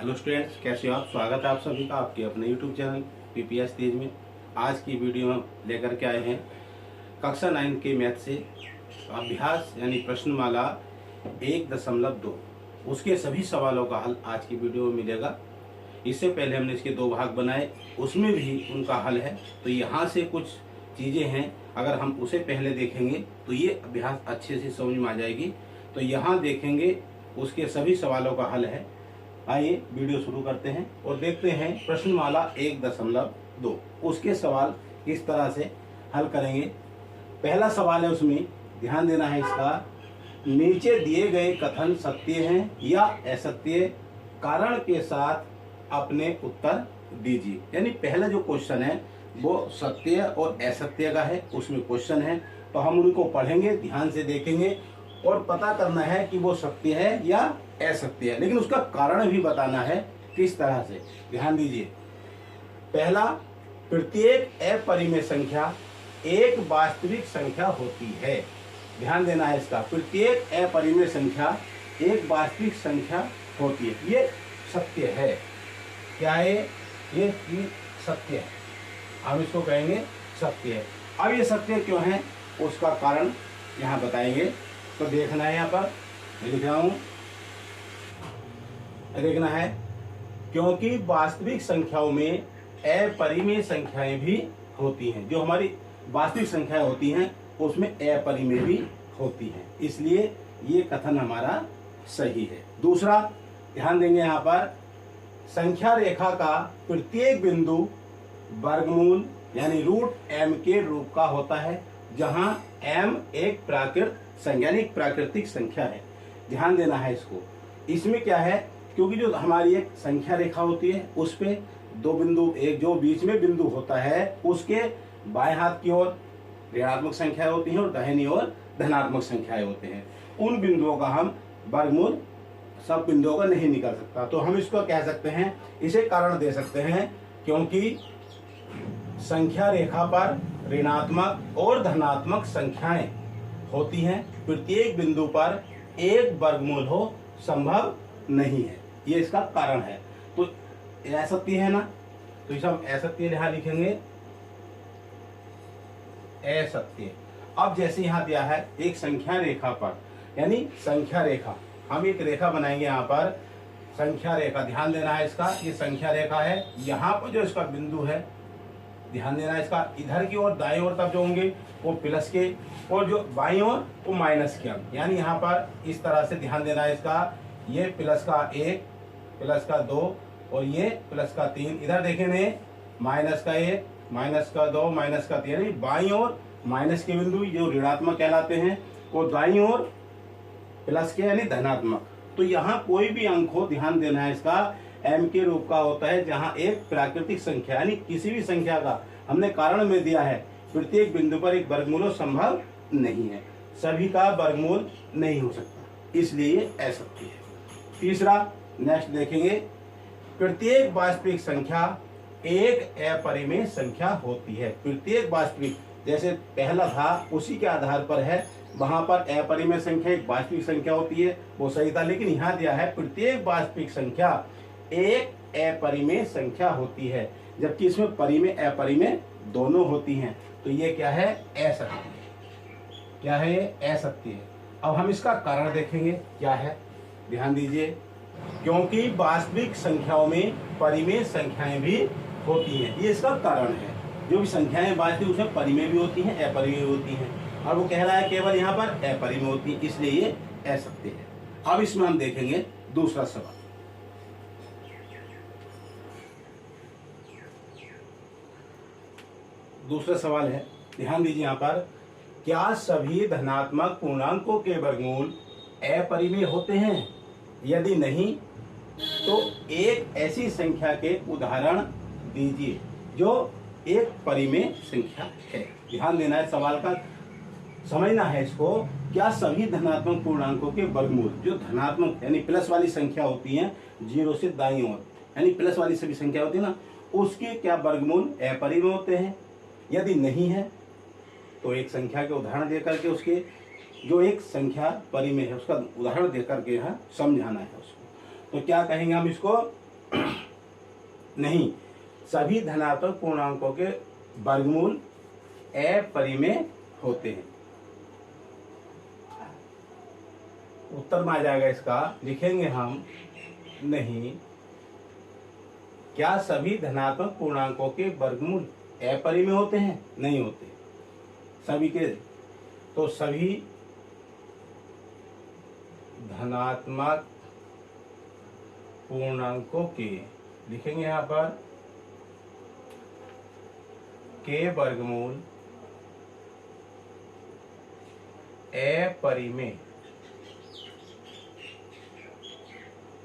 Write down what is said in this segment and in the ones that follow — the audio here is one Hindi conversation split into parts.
हेलो स्टूडेंट्स, कैसे हो आप। स्वागत है आप सभी का आपके अपने यूट्यूब चैनल पीपीएस तेज में। आज की वीडियो हम लेकर के आए हैं कक्षा 9 के मैथ से अभ्यास यानी प्रश्नमाला 1.2 उसके सभी सवालों का हल आज की वीडियो में मिलेगा। इससे पहले हमने इसके 2 भाग बनाए, उसमें भी उनका हल है। तो यहाँ से कुछ चीज़ें हैं, अगर हम उसे पहले देखेंगे तो ये अभ्यास अच्छे से समझ में आ जाएगी। तो यहाँ देखेंगे उसके सभी सवालों का हल है। आइए वीडियो शुरू करते हैं और देखते हैं प्रश्नमाला 1.2 उसके सवाल किस तरह से हल करेंगे। पहला सवाल है, उसमें ध्यान देना है इसका। नीचे दिए गए कथन सत्य हैं या असत्य, कारण के साथ अपने उत्तर दीजिए। यानी पहला जो क्वेश्चन है वो सत्य और असत्य का है, उसमें क्वेश्चन है। तो हम उनको पढ़ेंगे, ध्यान से देखेंगे और पता करना है कि वो सत्य है या असत्य है, लेकिन उसका कारण भी बताना है किस तरह से। ध्यान दीजिए, पहला, प्रत्येक अपरिमेय संख्या एक वास्तविक संख्या होती है। ध्यान देना है इसका, प्रत्येक अपरिमेय संख्या एक वास्तविक संख्या होती है। ये सत्य है। क्या है ये सत्य है, हम इसको कहेंगे सत्य है। अब ये सत्य क्यों है, उसका कारण यहाँ बताएंगे। तो देखना है, यहाँ पर लिख रहा हूँ, देखना है क्योंकि वास्तविक संख्याओं में अपरिमेय संख्याएं भी होती हैं। जो हमारी वास्तविक संख्याएं होती हैं उसमें अपरिमेय भी होती हैं, इसलिए ये कथन हमारा सही है। दूसरा, ध्यान देंगे यहाँ पर, संख्या रेखा का प्रत्येक बिंदु वर्गमूल यानी √m के रूप का होता है, जहां m एक प्राकृत संख्या यानी प्राकृतिक संख्या है। ध्यान देना है इसको। इसमें क्या है, क्योंकि जो हमारी एक संख्या रेखा होती है उस पे 2 बिंदु, एक जो बीच में बिंदु होता है उसके बाएं हाथ की ओर ऋणात्मक संख्याएं होती हैं और दाहिनी ओर धनात्मक संख्याएं होते हैं। उन बिंदुओं का हम वर्गमूल सब बिंदुओं का नहीं निकल सकता, तो हम इसको कह सकते हैं, इसे कारण दे सकते हैं क्योंकि संख्या रेखा पर ऋणात्मक और धनात्मक संख्याएं होती हैं, प्रत्येक बिंदु पर एक वर्गमूल हो संभव नहीं है। ये इसका कारण है। तो असत्य है ना, तो इसे हम असत्य यहां लिखेंगे, असत्य। अब जैसे यहां दिया है एक संख्या रेखा पर, यानी संख्या रेखा, हम एक रेखा बनाएंगे यहाँ पर, संख्या रेखा। ध्यान देना है इसका, ये संख्या रेखा है। यहाँ पर जो इसका बिंदु है, ध्यान देना है इसका, इधर की ओर दाएं ओर तब जो होंगे वो प्लस के, और जो बाईं ओर वो माइनस के अंक। यानी यहाँ पर इस तरह से ध्यान देना है इसका, ये प्लस का 1, प्लस का 2 और ये प्लस का 3। इधर देखेंगे माइनस का 1, माइनस का 2, माइनस का 3। यानी बाईं ओर माइनस के बिंदु जो ऋणात्मक कहलाते हैं, और दाईं ओर प्लस के यानी धनात्मक। तो यहाँ कोई भी अंक हो, ध्यान देना है इसका, m के रूप का होता है, जहाँ एक प्राकृतिक संख्या यानी किसी भी संख्या का हमने कारण में दिया है प्रत्येक बिंदु पर एक वर्गमूल संभव नहीं है, सभी का वर्गमूल नहीं हो सकता, इसलिए ये असत्य है। तीसरा, नेक्स्ट देखेंगे, प्रत्येक वास्तविक संख्या एक अपरिमेय संख्या होती है। प्रत्येक वास्तविक, जैसे पहला था उसी के आधार पर है, वहां पर अपरिमेय संख्या एक वास्तविक संख्या होती है, वो सही था। लेकिन यहाँ दिया है प्रत्येक वास्तविक संख्या एक अपरिमेय संख्या होती है, जबकि इसमें परिमेय अपरिमेय दोनों होती हैं। तो ये क्या है, असत्य। क्या है ये, असत्य है। अब हम इसका कारण देखेंगे क्या है, ध्यान दीजिए, क्योंकि वास्तविक संख्याओं में परिमेय संख्याएं भी होती हैं, ये इसका कारण है। जो भी संख्याएं वास्तविक उसमें परिमेय भी होती हैं, अपरिमेय होती हैं, और वो कह रहा है केवल यहाँ पर अपरिमेय होती है, इसलिए ये असत्य है। अब इसमें हम देखेंगे दूसरा सवाल। दूसरा सवाल है, ध्यान दीजिए यहाँ पर, क्या सभी धनात्मक पूर्णांकों के वर्गमूल अपरिमेय होते हैं? यदि नहीं तो एक ऐसी संख्या के उदाहरण दीजिए जो एक परिमेय संख्या है। ध्यान देना है, सवाल का समझना है इसको। क्या सभी धनात्मक पूर्णांकों के वर्गमूल, जो धनात्मक यानी प्लस वाली संख्या होती हैं 0 से दाईं ओर, यानी प्लस वाली सभी संख्या होती है ना, उसके क्या वर्गमूल अपरिमेय होते हैं? यदि नहीं है तो एक संख्या के उदाहरण देकर के उसके जो एक संख्या परिमेय है उसका उदाहरण देकर के यहाँ समझाना है उसको। तो क्या कहेंगे हम इसको, नहीं, सभी धनात्मक पूर्णांकों के वर्गमूल अपरिमेय होते हैं। उत्तर में आ जाएगा इसका, लिखेंगे हम नहीं, क्या सभी धनात्मक पूर्णांकों के वर्गमूल अपरिमेय होते हैं? नहीं होते सभी के। तो सभी धनात्मक पूर्णांकों के, लिखेंगे यहां पर, के वर्गमूल अपरिमेय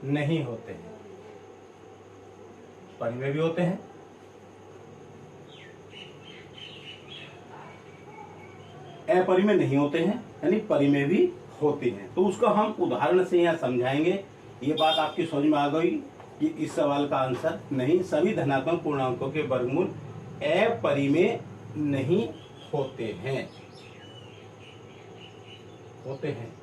नहीं होते हैं। परिमेय भी होते हैं। अपरिमेय नहीं होते हैं, यानी परिमेय भी होते हैं। तो उसको हम उदाहरण से यहाँ समझाएंगे। ये बात आपकी समझ में आ गई कि इस सवाल का आंसर नहीं, सभी धनात्मक पूर्णांकों के वर्गमूल अपरिमेय नहीं होते हैं। होते हैं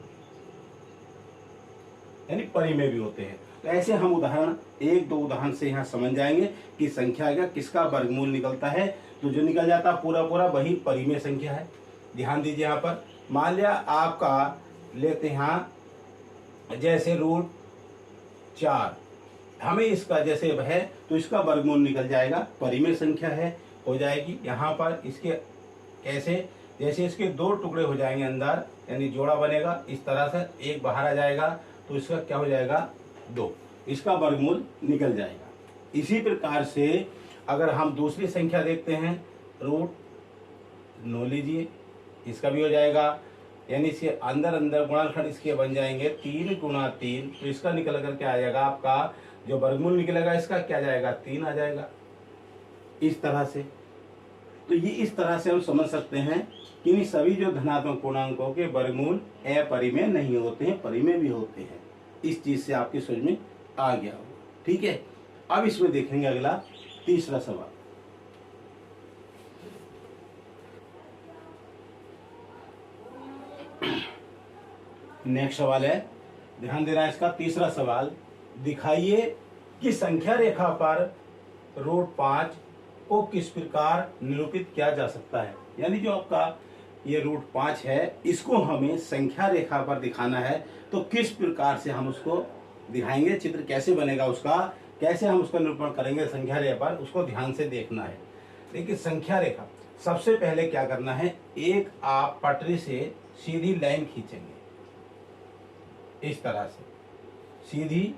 यानी परिमेय भी होते हैं। तो ऐसे हम उदाहरण, एक दो उदाहरण से यहाँ समझ जाएंगे कि संख्या का किसका वर्गमूल निकलता है। तो जो निकल जाता पूरा पूरा वही परिमेय संख्या है। ध्यान दीजिए यहाँ पर, मान लिया आपका लेते हैं यहाँ जैसे √4, हमें इसका जैसे है तो इसका वर्गमूल निकल जाएगा, परिमेय संख्या है, हो जाएगी। यहाँ पर इसके कैसे, जैसे इसके दो टुकड़े हो जाएंगे अंदर, यानी जोड़ा बनेगा इस तरह से, एक बाहर आ जाएगा तो इसका क्या हो जाएगा 2, इसका वर्गमूल निकल जाएगा। इसी प्रकार से अगर हम दूसरी संख्या देखते हैं √9 लीजिए, इसका भी हो जाएगा, यानी इसके अंदर अंदर गुणनखंड इसके बन जाएंगे 3 × 3, तो इसका निकल करके आ जाएगा, आपका जो वर्गमूल निकलेगा इसका क्या जाएगा 3 आ जाएगा। इस तरह से, तो ये इस तरह से हम समझ सकते हैं कि सभी जो धनात्मक पूर्णांकों के वर्गमूल अपरिमेय नहीं होते हैं, परिमेय भी होते हैं। इस चीज से आपकी समझ में आ गया होगा, ठीक है। अब इसमें देखेंगे अगला तीसरा सवाल। नेक्स्ट सवाल है, ध्यान देना इसका, तीसरा सवाल, दिखाइए कि संख्या रेखा पर √5 को किस प्रकार निरूपित किया जा सकता है। यानी जो आपका ये √5 है, इसको हमें संख्या रेखा पर दिखाना है, तो किस प्रकार से हम उसको दिखाएंगे, चित्र कैसे बनेगा उसका, कैसे हम उसका निरूपण करेंगे संख्या रेखा पर, उसको ध्यान से देखना है। देखिए संख्या रेखा, सबसे पहले क्या करना है, एक आप पटरी से सीधी लाइन खींचेंगे इस तरह से, सीधी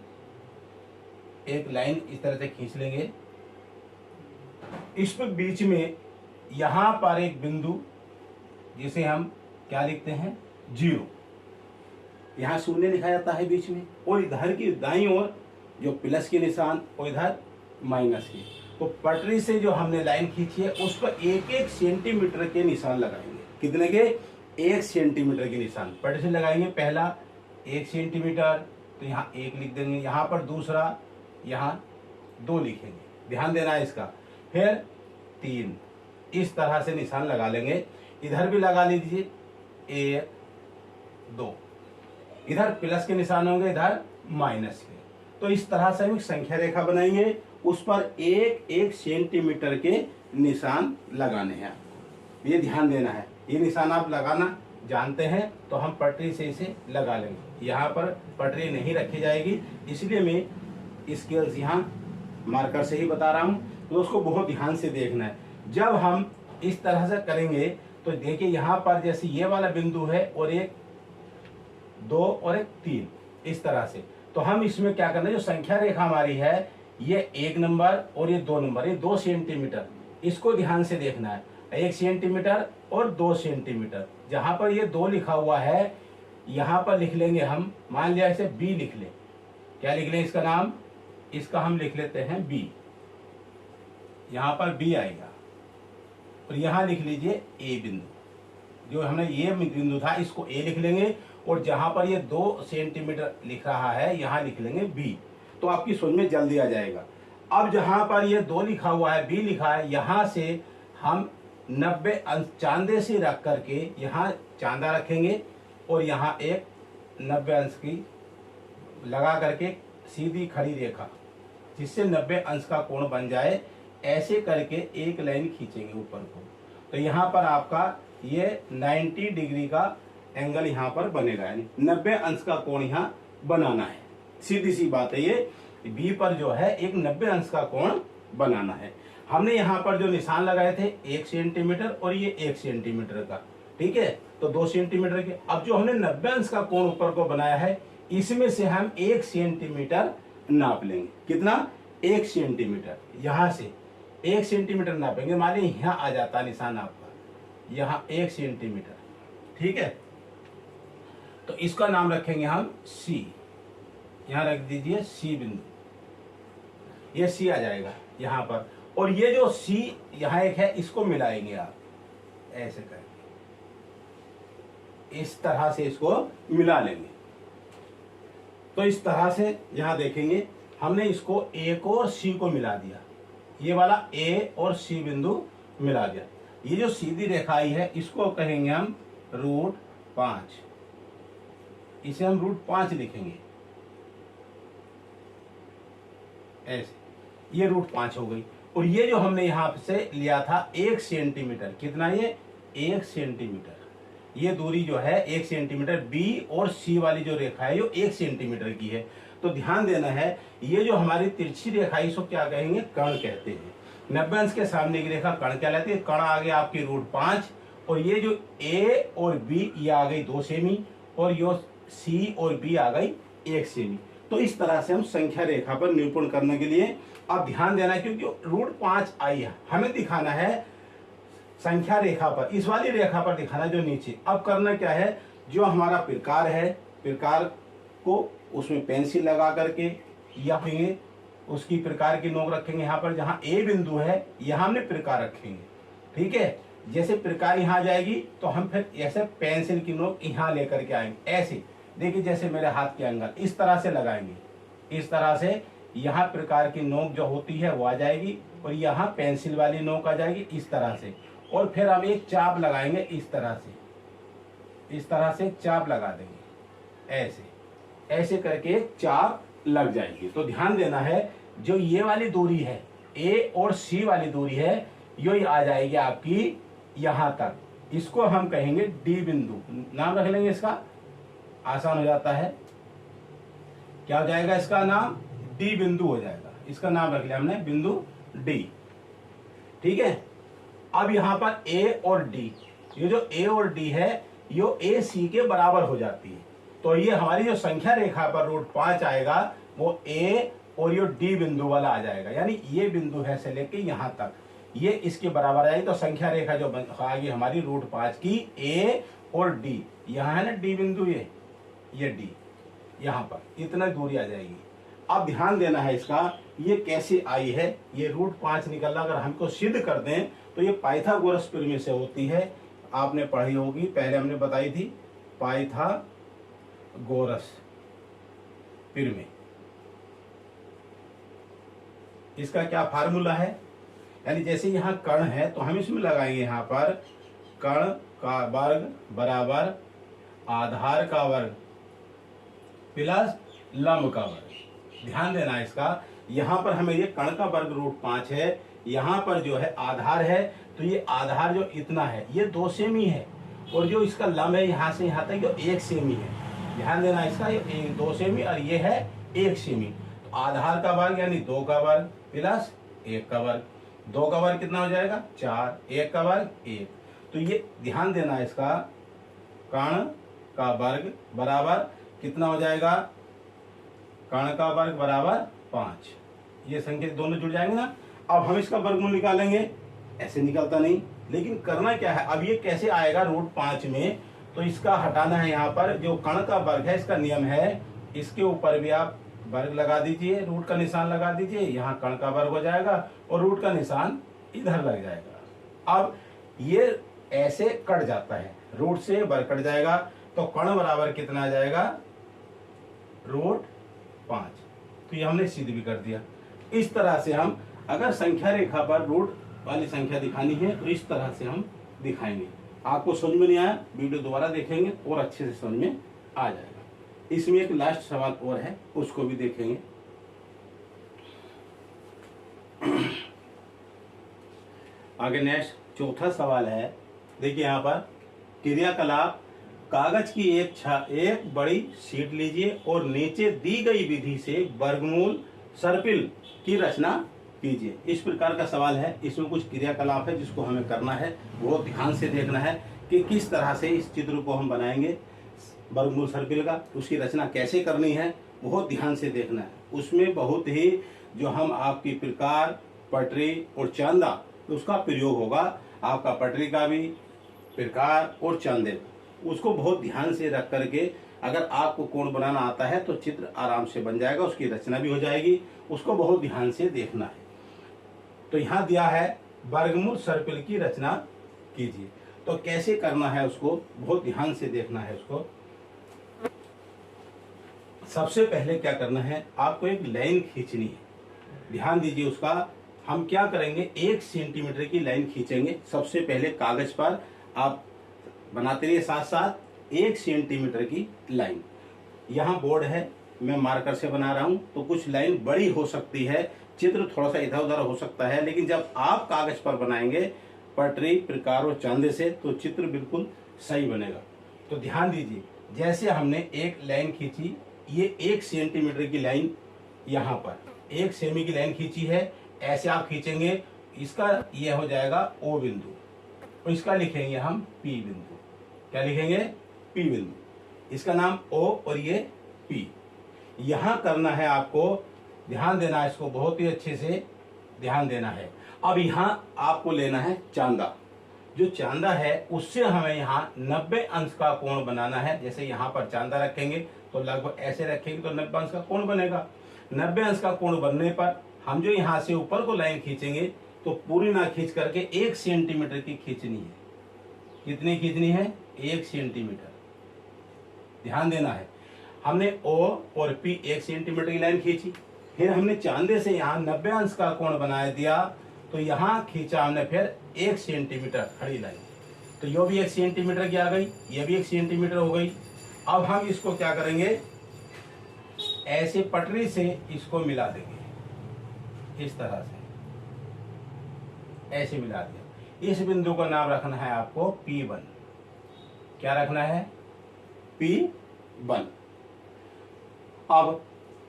एक लाइन इस तरह से खींच लेंगे। इस पर बीच में यहां पर एक बिंदु, जिसे हम क्या लिखते हैं 0, यहां 0 लिखा जाता है बीच में, और इधर की दाईं ओर जो प्लस के निशान और इधर माइनस के। तो पटरी से जो हमने लाइन खींची है उस पर 1-1 सेंटीमीटर के निशान लगाएंगे। कितने के? 1 सेंटीमीटर के निशान पटरी से लगाएंगे। पहला 1 सेंटीमीटर, तो यहाँ 1 लिख देंगे, यहाँ पर दूसरा, यहाँ 2 लिखेंगे, ध्यान देना है इसका। फिर 3, इस तरह से निशान लगा लेंगे। इधर भी लगा लीजिए 1 2, इधर प्लस के निशान होंगे, इधर माइनस के। तो इस तरह से हम संख्या रेखा बनाएंगे, उस पर 1-1 सेंटीमीटर के निशान लगाने हैं आपको, ये ध्यान देना है। ये निशान आप लगाना जानते हैं तो हम पटरी से इसे लगा लेंगे। यहाँ पर पटरी नहीं रखी जाएगी, इसलिए मैं स्केल्स यहाँ मार्कर से ही बता रहा हूँ, तो उसको बहुत ध्यान से देखना है। जब हम इस तरह से करेंगे तो देखिए यहाँ पर जैसे ये वाला बिंदु है, और एक 2 और एक 3, इस तरह से। तो हम इसमें क्या करना है, जो संख्या रेखा हमारी है, ये 1 नंबर और ये 2 नंबर, ये 2 सेंटीमीटर, इसको ध्यान से देखना है। 1 सेंटीमीटर और 2 सेंटीमीटर, जहां पर ये 2 लिखा हुआ है, यहां पर लिख लेंगे हम, मान लिया इसे बी लिख ले। क्या लिख लें इसका नाम? इसका हम लिख लेते हैं बी, यहां पर बी आएगा। और यहां लिख लीजिए ए बिंदु, जो हमने ये बिंदु था इसको ए लिख लेंगे, और जहां पर ये 2 सेंटीमीटर लिख रहा है यहां लिख लेंगे बी। तो आपकी समझ में जल्दी आ जाएगा। अब जहां पर ये 2 लिखा हुआ है, बी लिखा है, यहां से हम 90 अंश चांदे से रख करके यहाँ चांदा रखेंगे, और यहाँ एक 90 अंश की लगा करके सीधी खड़ी रेखा जिससे 90 अंश का कोण बन जाए। ऐसे करके एक लाइन खींचेंगे ऊपर को, तो यहाँ पर आपका ये 90 डिग्री का एंगल यहाँ पर बनेगा, यानी 90 अंश का कोण यहाँ बनाना है। सीधी सी बात है, ये बी पर जो है एक 90 अंश का कोण बनाना है। हमने यहाँ पर जो निशान लगाए थे 1 सेंटीमीटर और ये 1 सेंटीमीटर का, ठीक है, तो 2 सेंटीमीटर के। अब जो हमने 90 अंश का कोण ऊपर को बनाया है, इसमें से हम 1 सेंटीमीटर नाप लेंगे। कितना? 1 सेंटीमीटर। यहां से 1 सेंटीमीटर नापेंगे। मान लीजिए यहाँ आ जाता निशान आपका, यहाँ 1 सेंटीमीटर, ठीक है, तो इसका नाम रखेंगे हम सी। यहां रख दीजिए सी बिंदु, ये सी आ जाएगा यहां पर। और ये जो सी यहां एक है, इसको मिलाएंगे आप ऐसे करके, इस तरह से इसको मिला लेंगे। तो इस तरह से यहां देखेंगे हमने इसको ए को और सी को मिला दिया, ये वाला ए और सी बिंदु मिला दिया। ये जो सीधी रेखा आई है, इसको कहेंगे हम √5, इसे हम √5 लिखेंगे ऐसे, ये √5 हो गई। और ये जो हमने यहां से लिया था 1 सेंटीमीटर, कितना? ये 1 सेंटीमीटर, ये दूरी जो है 1 सेंटीमीटर, बी और सी वाली जो रेखा है, ये 1 सेंटीमीटर की है। तो ध्यान देना है, ये जो हमारी तिरछी रेखा है, इसको क्या कहेंगे? कर्ण कहते हैं। 90 अंश के सामने की रेखा कर्ण कहलाती है। कर्ण आ गया आपकी √5, और ये जो ए और बी, ये आ गई 2 सेमी, और ये सी और बी आ गई 1 सेमी। तो इस तरह से हम संख्या रेखा पर निरूपण करने के लिए, अब ध्यान देना, क्योंकि √5 आई है, हमें दिखाना है संख्या रेखा पर, इस वाली रेखा पर दिखाना जो नीचे। अब करना क्या है, जो हमारा प्रकार है, प्रकार को उसमें पेंसिल लगा करके या फिर उसकी प्रकार की नोक रखेंगे यहाँ पर, जहाँ ए बिंदु है यहाँ हमने प्रकार रखेंगे, ठीक है। जैसे प्रकार यहाँ जाएगी तो हम फिर ऐसे पेंसिल की नोक यहाँ लेकर के आएंगे, ऐसे देखिए, जैसे मेरे हाथ के अंगल इस तरह से लगाएंगे। इस तरह से यहाँ प्रकार की नोक जो होती है वो आ जाएगी, और यहाँ पेंसिल वाली नोक आ जाएगी इस तरह से। और फिर हम एक चाप लगाएंगे इस तरह से, इस तरह से चाप लगा देंगे, ऐसे ऐसे करके एक चाप लग जाएगी। तो ध्यान देना है, जो ये वाली दूरी है, ए और सी वाली दूरी है, ये आ जाएगी आपकी यहाँ तक। इसको हम कहेंगे डी बिंदु, नाम रख लेंगे इसका, आसान हो जाता है। क्या हो जाएगा इसका नाम? डी बिंदु हो जाएगा। इसका नाम रख लिया हमने बिंदु डी, ठीक है। अब यहाँ पर ए और डी, ये जो ए और डी है, ये ए सी के बराबर हो जाती है। तो ये हमारी जो संख्या रेखा पर √5 आएगा, वो ए और ये डी बिंदु वाला आ जाएगा, यानी ये बिंदु है से लेके यहाँ तक, ये इसके बराबर आएगी। तो संख्या रेखा जो आएगी हमारी √5 की, ए और डी, यहाँ है ना डी बिंदु, ये डी, यहाँ पर इतना दूरी आ जाएगी। अब ध्यान देना है इसका, ये कैसे आई है, ये √5 निकलना अगर हमको सिद्ध कर दें तो ये पाइथागोरस प्रमेय से होती है। आपने पढ़ी होगी, पहले हमने बताई थी, पाइथागोरस प्रमेय। इसका क्या फार्मूला है, यानी जैसे यहाँ कर्ण है तो हम इसमें लगाएंगे यहाँ पर कर्ण का वर्ग बराबर आधार का वर्ग प्लस लंब का वर्ग। ध्यान देना इसका, यहाँ पर हमें ये कर्ण का वर्ग √5 है, यहाँ पर जो है आधार है, तो ये आधार जो इतना है ये 2 सेमी है, और जो इसका लंब है यहाँ से यहाँ तक ये 1 सेमी है। ध्यान देना इसका, ये 2 सेमी और ये है 1 सेमी। तो आधार का वर्ग यानी 2 का वर्ग प्लस 1 का वर्ग, 2 का वर्ग कितना हो जाएगा? 4, 1 का वर्ग 1। तो ये ध्यान देना इसका, कर्ण का वर्ग बराबर कितना हो जाएगा? कर्ण का वर्ग बराबर 5। ये संख्या दोनों जुड़ जाएंगे ना। अब हम इसका वर्गमूल निकालेंगे, ऐसे निकलता नहीं, लेकिन करना क्या है, अब ये कैसे आएगा √5 में, तो इसका हटाना है। यहाँ पर जो कर्ण का वर्ग है, इसका नियम है, इसके ऊपर भी आप वर्ग लगा दीजिए, रूट का निशान लगा दीजिए, यहाँ कर्ण का वर्ग हो जाएगा और रूट का निशान इधर लग जाएगा। अब ये ऐसे कट जाता है, रूट से वर्ग कट जाएगा, तो कर्ण बराबर कितना आ जाएगा? √5। तो ये हमने सिद्ध भी कर दिया। इस तरह से हम अगर संख्या रेखा पर रूट वाली संख्या दिखानी है तो इस तरह से हम दिखाएंगे। आपको समझ में नहीं आया, वीडियो दोबारा देखेंगे और अच्छे से समझ में आ जाएगा। इसमें एक लास्ट सवाल और है, उसको भी देखेंगे। आगे नेक्स्ट चौथा सवाल है, देखिए यहाँ पर क्रियाकलाप, कागज की एक बड़ी शीट लीजिए और नीचे दी गई विधि से वर्गमूल सर्पिल की रचना कीजिए। इस प्रकार का सवाल है। इसमें कुछ क्रियाकलाप है जिसको हमें करना है, बहुत ध्यान से देखना है कि किस तरह से इस चित्र को हम बनाएंगे वर्गमूल सर्पिल का, उसकी रचना कैसे करनी है, बहुत ध्यान से देखना है। उसमें बहुत ही जो हम आपकी प्रकार, पटरी और चांदा, उसका प्रयोग होगा। आपका पटरी का भी, प्रकार और चांदे का, उसको बहुत ध्यान से रख करके अगर आपको कोण बनाना आता है तो चित्र आराम से बन जाएगा, उसकी रचना भी हो जाएगी। उसको बहुत ध्यान से देखना है। तो यहाँ दिया है वर्गमूल सर्पिल की रचना कीजिए। तो कैसे करना है उसको बहुत ध्यान से देखना है। उसको सबसे पहले क्या करना है, आपको एक लाइन खींचनी है। ध्यान दीजिए उसका। हम क्या करेंगे, 1 सेंटीमीटर की लाइन खींचेंगे। सबसे पहले कागज पर आप बनाते रहिए साथ साथ 1 सेंटीमीटर की लाइन। यहाँ बोर्ड है, मैं मार्कर से बना रहा हूँ, तो कुछ लाइन बड़ी हो सकती है, चित्र थोड़ा सा इधर उधर हो सकता है, लेकिन जब आप कागज पर बनाएंगे पटरी, प्रकार और चांदे से, तो चित्र बिल्कुल सही बनेगा। तो ध्यान दीजिए, जैसे हमने एक लाइन खींची, ये 1 सेंटीमीटर की लाइन, यहाँ पर 1 सेमी की लाइन खींची है, ऐसे आप खींचेंगे, इसका ये हो जाएगा O बिंदु, और इसका लिखेंगे हम P बिंदु। क्या लिखेंगे? P बिंदु। इसका नाम O और ये P। यहां करना है आपको, ध्यान देना है, इसको बहुत ही अच्छे से ध्यान देना है। अब यहां आपको लेना है चांदा। जो चांदा है उससे हमें यहाँ 90 अंश का कोण बनाना है। जैसे यहाँ पर चांदा रखेंगे तो लगभग ऐसे रखेंगे तो 90 अंश का कोण बनेगा। 90 अंश का कोण बनने पर हम जो यहाँ से ऊपर को लाइन खींचेंगे तो पूरी ना खींच करके 1 सेंटीमीटर की खींचनी है। कितनी खींचनी है? 1 सेंटीमीटर। ध्यान देना है। हमने O और P 1 सेंटीमीटर की लाइन खींची, फिर हमने चांदे से यहाँ 90 अंश का कोण बना दिया, तो यहाँ खींचा हमने फिर 1 सेंटीमीटर खड़ी लाइन। तो यो भी 1 सेंटीमीटर की आ गई, ये भी 1 सेंटीमीटर हो गई। अब हम इसको क्या करेंगे, ऐसे पटरी से इसको मिला देंगे, इस तरह से ऐसे मिला दिया। इस बिंदु का नाम रखना है आपको P1। क्या रखना है? P1। अब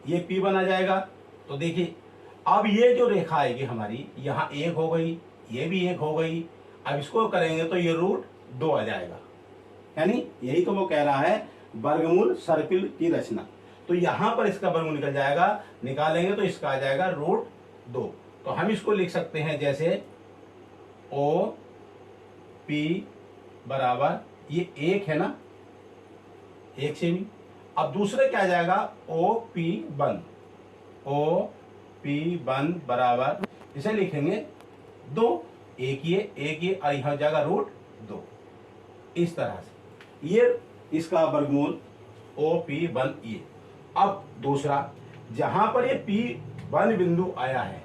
ये P1 आ जाएगा। तो देखिए, अब ये जो रेखा आएगी हमारी, यहाँ 1 हो गई, ये भी 1 हो गई। अब इसको करेंगे तो ये √2 आ जाएगा। यानी यही तो वो कह रहा है, वर्गमूल सर्पिल की रचना। तो यहां पर इसका वर्गमूल निकल जाएगा, निकालेंगे तो इसका आ जाएगा √2। तो हम इसको लिख सकते हैं जैसे OP बराबर, ये 1 है ना, 1 सेमी। अब दूसरे क्या आ जाएगा, OP1। OP1 बराबर, इसे लिखेंगे 2, एक ये और यहां हो जाएगा √2। इस तरह से ये इसका वर्गमूल OP1 ये। अब दूसरा, जहां पर ये P1 बिंदु आया है,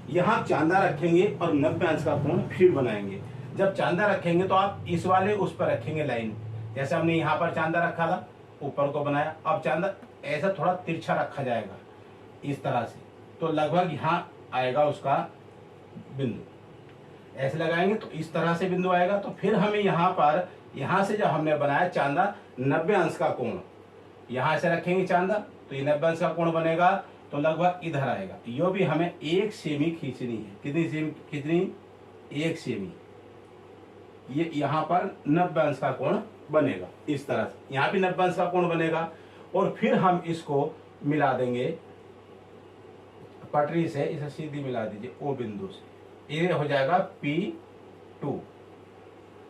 यहां चांदा रखेंगे और 90 अंश का कोण फिर बनाएंगे। जब चांदा रखेंगे तो आप इस वाले उस पर रखेंगे लाइन। जैसे हमने यहाँ पर चांदा रखा था, ऊपर को बनाया। अब चांदा ऐसा थोड़ा तिरछा रखा जाएगा इस तरह से, तो लगभग यहाँ आएगा उसका बिंदु। ऐसे लगाएंगे तो इस तरह से बिंदु आएगा। तो फिर हमें यहाँ पर, यहाँ से जब हमने बनाया चांदा 90 अंश का कोण, यहाँ से रखेंगे चांदा तो ये 90 अंश का कोण बनेगा, तो लगभग इधर आएगा। यो भी हमें 1 सेमी खींचनी है। कितनी सेमी खींचनी? 1 सेमी। ये यहाँ पर 90 अंश का कोण बनेगा इस तरह से, यहाँ भी 90 अंश का कोण बनेगा। और फिर हम इसको मिला देंगे पटरी से, इसे सीधी मिला दीजिए O बिंदु से, ये हो जाएगा P2।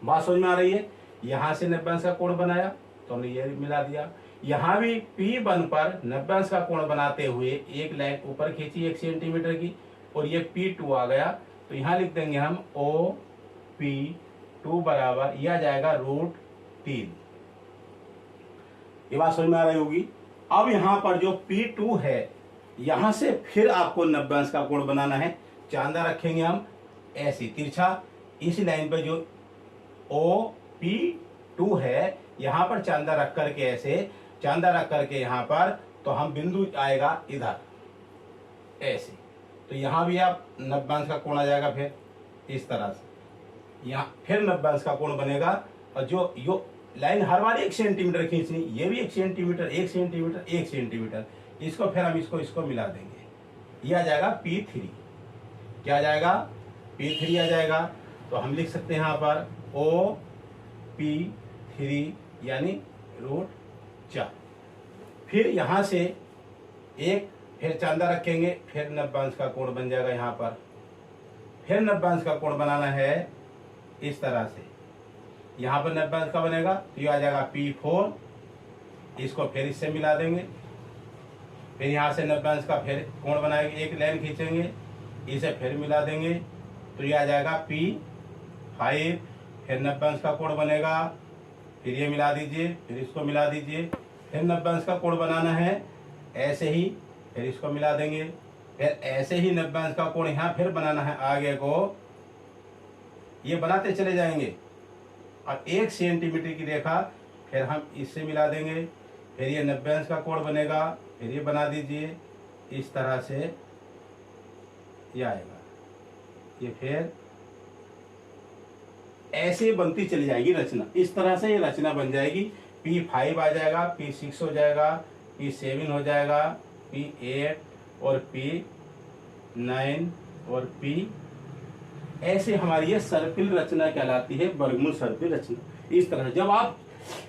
बात समझ में आ रही है? यहां से 90 अंश का कोण बनाया तो हमने ये मिला दिया। यहां भी P1 पर 90 अंश का कोण बनाते हुए एक लाइन ऊपर खींची 1 सेंटीमीटर की, और ये P2 आ गया। तो यहां लिख देंगे हम OP2 बराबर, यह आ जाएगा √3। ये बात समझ में आ रही होगी। अब यहाँ पर जो P2 है, यहां से फिर आपको 90 अंश का कोण बनाना है। चांदा रखेंगे हम ऐसी तिरछा, इस लाइन पर जो OP2 है, यहां पर चांदा रख करके, ऐसे चांदा रख करके यहाँ पर, तो हम बिंदु आएगा इधर ऐसे। तो यहाँ भी आप 90 अंश का कोण आ जाएगा। फिर इस तरह से। यहाँ फिर 90 अंश का कोण बनेगा और जो यो लाइन हर बार 1 सेंटीमीटर खींचनी, ये भी 1 सेंटीमीटर 1 सेंटीमीटर 1 सेंटीमीटर, इसको फिर हम इसको मिला देंगे, ये आ जाएगा P3। क्या आ जाएगा? P3 आ जाएगा। तो हम लिख सकते हैं यहाँ पर OP3 यानी √4। फिर यहाँ से एक फिर चांदा रखेंगे, फिर 90 अंश का कोण बन जाएगा। यहाँ पर फिर 90 अंश का कोण बनाना है इस तरह से, यहाँ पर 90 अंश का बनेगा तो ये आ जाएगा P4, इसको फिर इससे मिला देंगे। फिर यहाँ से 90 अंश का फिर कोण बनाएंगे, एक लाइन खींचेंगे, इसे फिर मिला देंगे तो ये आ जाएगा P5। फिर 90 अंश का कोण बनेगा, फिर ये मिला दीजिए, फिर इसको मिला दीजिए। फिर 90 अंश का कोण बनाना है ऐसे ही, फिर इसको मिला देंगे। फिर ऐसे ही 90 अंश का कोण यहाँ फिर बनाना है आगे को, ये बनाते चले जाएंगे। अब 1 सेंटीमीटर की रेखा फिर हम इससे मिला देंगे, फिर ये 90 अंश का कोण बनेगा, फिर ये बना दीजिए इस तरह से, ये आएगा। ये फिर ऐसे बनती चली जाएगी रचना, इस तरह से ये रचना बन जाएगी। P5 आ जाएगा, P6 हो जाएगा, P7 हो जाएगा, P8 और P9 और P, ऐसे हमारी ये सर्पिल रचना कहलाती है, वर्गमूल सर्पिल रचना। इस तरह जब आप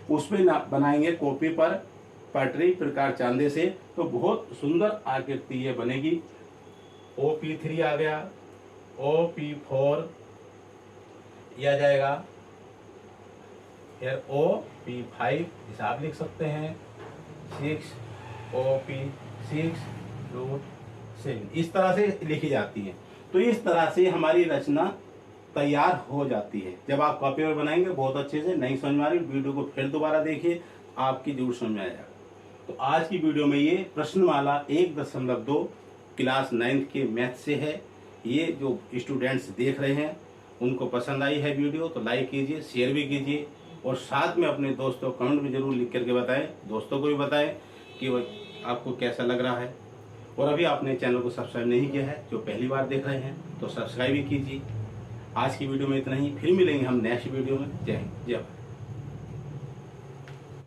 उसमें बनाएंगे कॉपी पर पटरी प्रकार चांदे से, तो बहुत सुंदर आकृति ये बनेगी। OP3 आ गया, OP4 यह आ जाएगा, फिर OP5 हिसाब लिख सकते हैं, 6 OP6 √7, इस तरह से लिखी जाती है। तो इस तरह से हमारी रचना तैयार हो जाती है। जब आप कॉपी पर बनाएंगे बहुत अच्छे से, नहीं समझ में आ रही वीडियो को फिर दोबारा देखिए, आपकी जरूर समझ में आ जाएगा। तो आज की वीडियो में ये प्रश्नमाला 1.2 क्लास 9th के मैथ से है। ये जो स्टूडेंट्स देख रहे हैं उनको पसंद आई है वीडियो तो लाइक कीजिए, शेयर भी कीजिए और साथ में अपने दोस्तों कमेंट में जरूर लिख करके बताएं, दोस्तों को भी बताएं कि वो आपको कैसा लग रहा है। और अभी आपने चैनल को सब्सक्राइब नहीं किया है, जो पहली बार देख रहे हैं तो सब्सक्राइब भी कीजिए। आज की वीडियो में इतना ही, फिर मिलेंगे हम नेक्स्ट वीडियो में। जय हिंद, जय भारत।